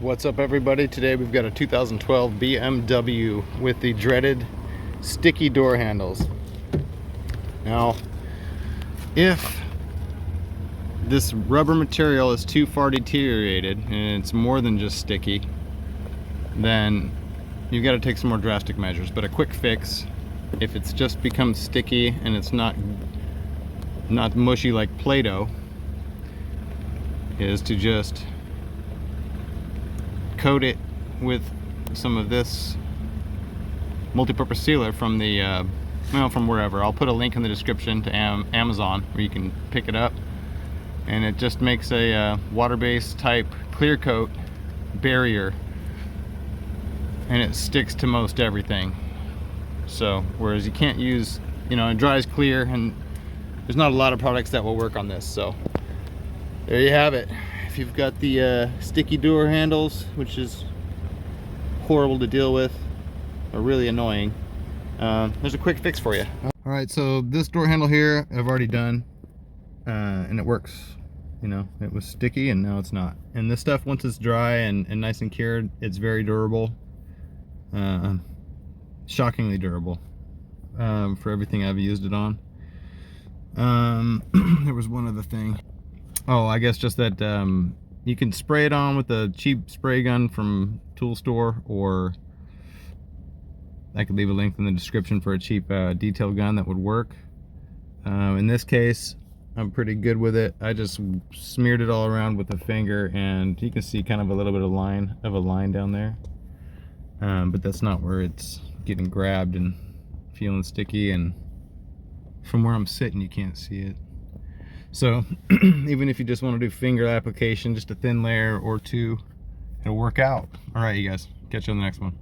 What's up, everybody? Today we've got a 2012 BMW with the dreaded sticky door handles. Now, if this rubber material is too far deteriorated and it's more than just sticky, then you've got to take some more drastic measures. But a quick fix, if it's just become sticky and it's not mushy like Play-Doh, is to just coat it with some of this multi-purpose sealer from the from wherever. I'll put a link in the description to Amazon where you can pick it up, and it just makes a water-based type clear coat barrier, and it sticks to most everything. So whereas you can't use, it dries clear, and there's not a lot of products that will work on this. So there you have it. If you've got the sticky door handles, which is horrible to deal with or really annoying, there's a quick fix for you. All right, so this door handle here I've already done, and it works. It was sticky and now it's not. And this stuff, once it's dry and nice and cured, it's very durable, shockingly durable for everything I've used it on. There was one other thing. Oh, I guess just that you can spray it on with a cheap spray gun from tool store, or I could leave a link in the description for a cheap detail gun that would work. In this case, I'm pretty good with it. I just smeared it all around with a finger, and you can see kind of a little bit of a line down there. But that's not where it's getting grabbed and feeling sticky, and from where I'm sitting you can't see it. So even if you just want to do finger application, just a thin layer or two, it'll work out. All right, you guys, catch you on the next one.